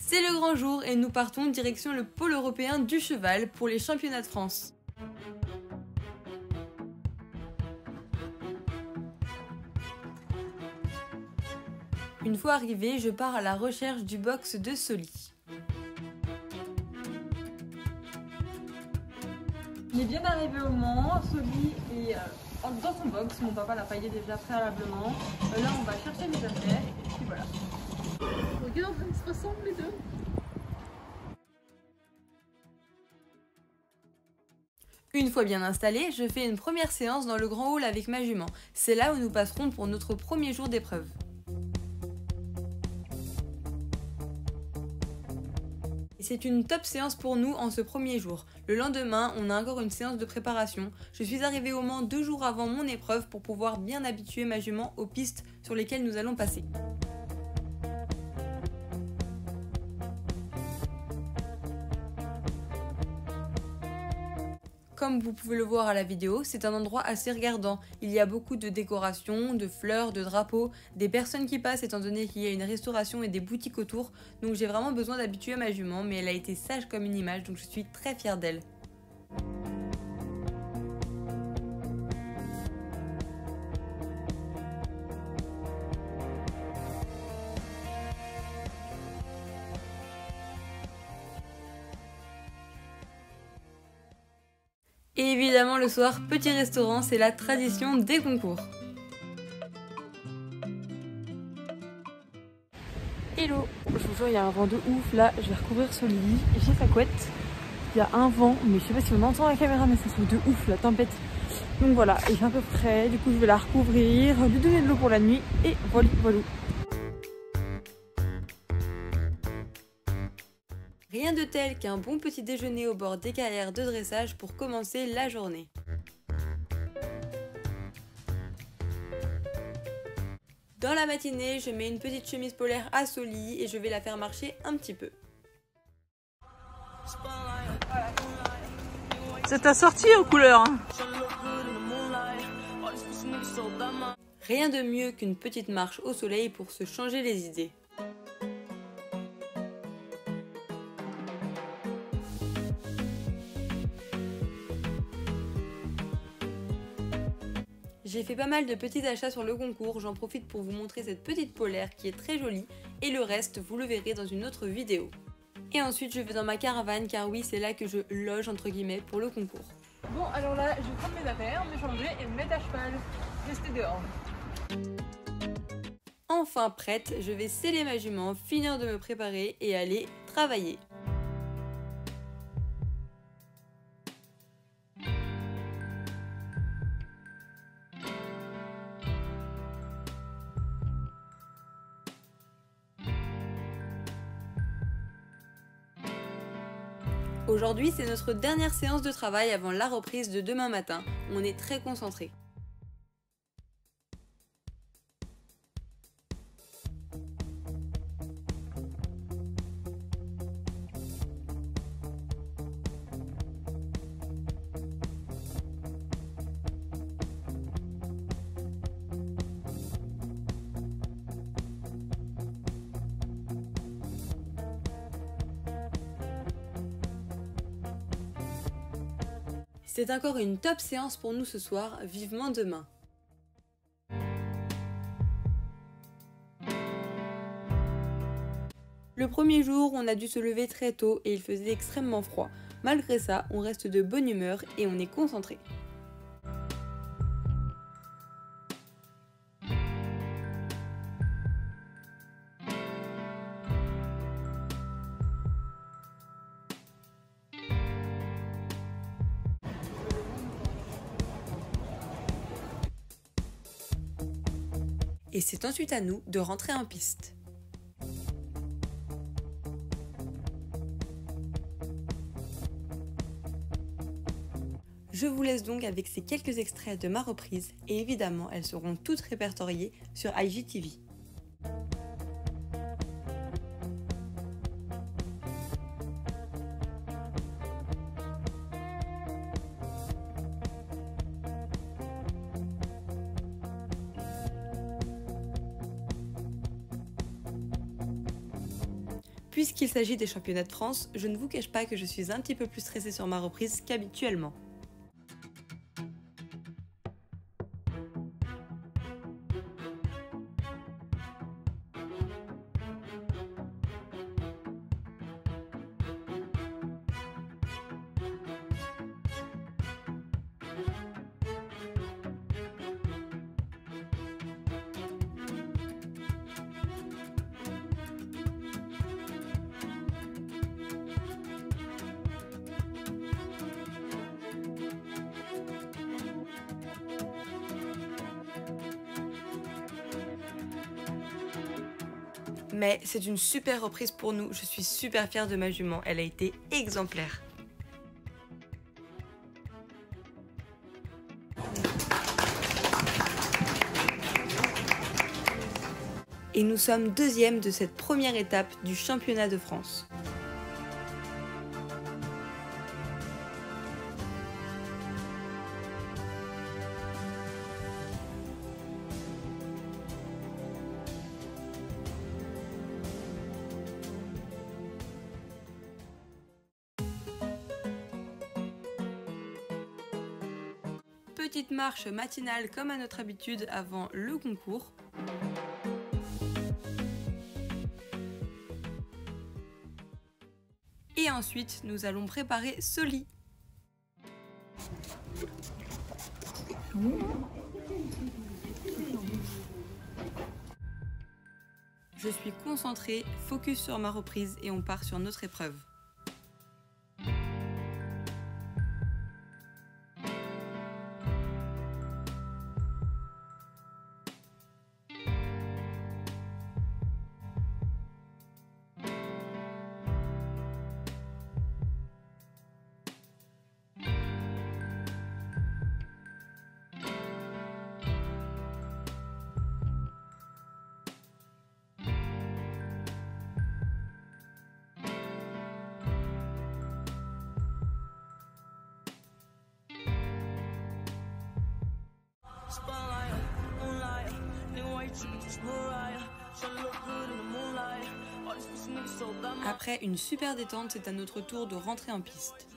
C'est le grand jour et nous partons direction le pôle européen du cheval pour les championnats de France. Une fois arrivé, je pars à la recherche du box de Soli. On est bien arrivé au Mans, Soli est dans son box, mon papa l'a payé déjà préalablement. Là on va chercher les affaires et puis voilà. Regarde, ils se ressemblent les deux. Une fois bien installé, je fais une première séance dans le grand hall avec ma jument. C'est là où nous passerons pour notre premier jour d'épreuve. C'est une top séance pour nous en ce premier jour. Le lendemain, on a encore une séance de préparation. Je suis arrivée au Mans 2 jours avant mon épreuve pour pouvoir bien habituer ma jument aux pistes sur lesquelles nous allons passer. Comme vous pouvez le voir à la vidéo, c'est un endroit assez regardant. Il y a beaucoup de décorations, de fleurs, de drapeaux, des personnes qui passent étant donné qu'il y a une restauration et des boutiques autour. Donc j'ai vraiment besoin d'habituer ma jument, mais elle a été sage comme une image, donc je suis très fière d'elle. Et évidemment le soir, petit restaurant, c'est la tradition des concours. Hello, je vous jure, il y a un vent de ouf là, je vais recouvrir ce lit et j'ai sa couette. Il y a un vent, mais je sais pas si on entend la caméra, mais ça se fait de ouf la tempête. Donc voilà, il fait un peu frais, du coup je vais la recouvrir, lui donner de l'eau pour la nuit et voilà, voilà. Rien de tel qu'un bon petit déjeuner au bord des carrières de dressage pour commencer la journée. Dans la matinée, je mets une petite chemise polaire à Soli et je vais la faire marcher un petit peu. C'est ta sortie aux couleurs hein. Rien de mieux qu'une petite marche au soleil pour se changer les idées. J'ai fait pas mal de petits achats sur le concours, j'en profite pour vous montrer cette petite polaire qui est très jolie et le reste vous le verrez dans une autre vidéo. Et ensuite je vais dans ma caravane car oui c'est là que je loge entre guillemets pour le concours. Bon alors là je vais prendre mes affaires, me changer et me mettre à cheval, rester dehors. Enfin prête, je vais sceller ma jument, finir de me préparer et aller travailler. Aujourd'hui, c'est notre dernière séance de travail avant la reprise de demain matin. On est très concentrés. C'est encore une top séance pour nous ce soir, vivement demain. Le premier jour, on a dû se lever très tôt et il faisait extrêmement froid. Malgré ça, on reste de bonne humeur et on est concentré. Et c'est ensuite à nous de rentrer en piste. Je vous laisse donc avec ces quelques extraits de ma reprise et évidemment elles seront toutes répertoriées sur IGTV. Puisqu'il s'agit des championnats de France, je ne vous cache pas que je suis un petit peu plus stressée sur ma reprise qu'habituellement. Mais c'est une super reprise pour nous, je suis super fière de ma jument, elle a été exemplaire. Et nous sommes deuxième de cette première étape du championnat de France. Petite marche matinale comme à notre habitude avant le concours. Et ensuite, nous allons préparer ce lit. Je suis concentrée, focus sur ma reprise et on part sur notre épreuve. Après une super détente, c'est à notre tour de rentrer en piste.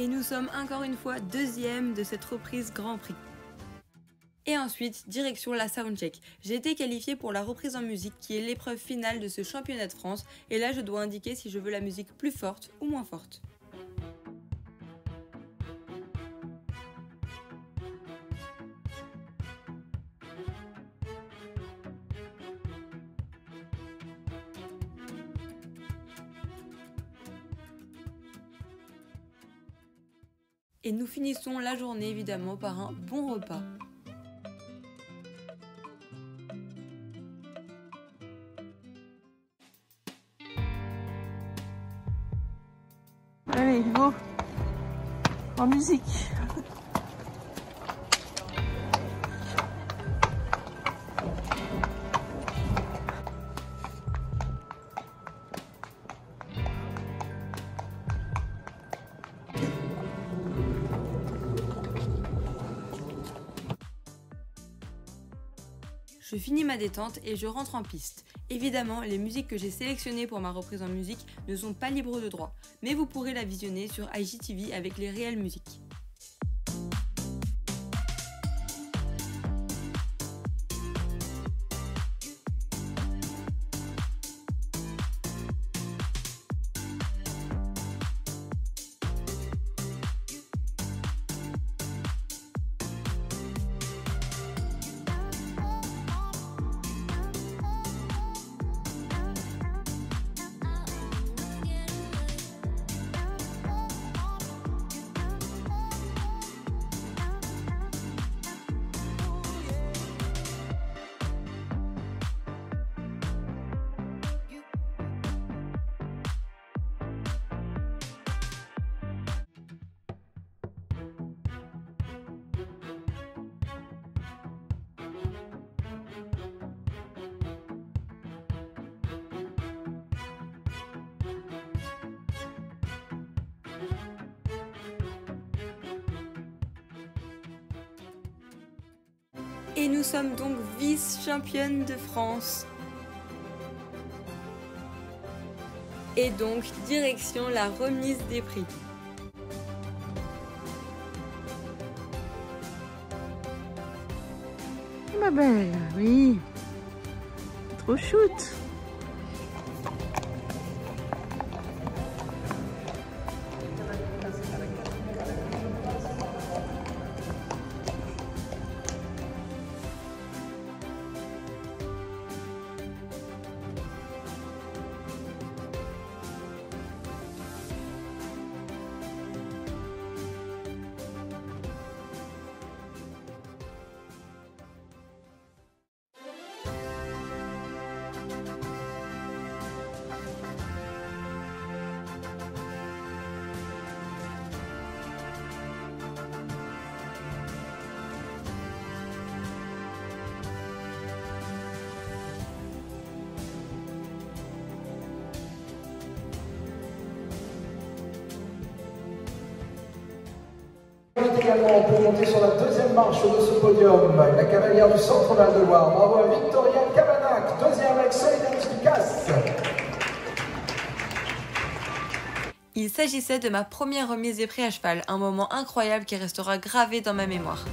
Et nous sommes encore une fois deuxième de cette reprise Grand Prix. Et ensuite, direction la soundcheck. J'ai été qualifiée pour la reprise en musique qui est l'épreuve finale de ce championnat de France. Et là, je dois indiquer si je veux la musique plus forte ou moins forte. Et nous finissons la journée évidemment par un bon repas. Allez, go en musique. Je finis ma détente et je rentre en piste. Évidemment, les musiques que j'ai sélectionnées pour ma reprise en musique ne sont pas libres de droit, mais vous pourrez la visionner sur IGTV avec les réelles musiques. Et nous sommes donc vice-championnes de France. Et donc, direction la remise des prix. Ma belle, oui. Trop shoot. Également pour monter sur la deuxième marche de ce podium, la cavalière du Centre Val de Loire. Bravo à Victoria Cabanac, deuxième avec Solidarité Picasse. Il s'agissait de ma première remise des prix à cheval, un moment incroyable qui restera gravé dans ma mémoire.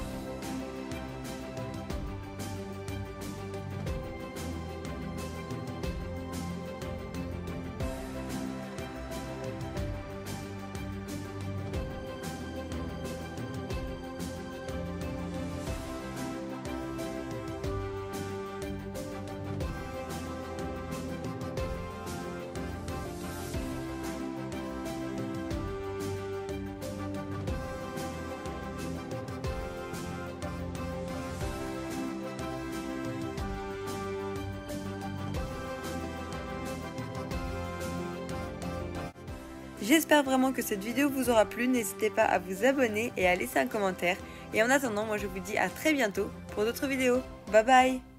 J'espère vraiment que cette vidéo vous aura plu, n'hésitez pas à vous abonner et à laisser un commentaire. Et en attendant, moi je vous dis à très bientôt pour d'autres vidéos. Bye bye!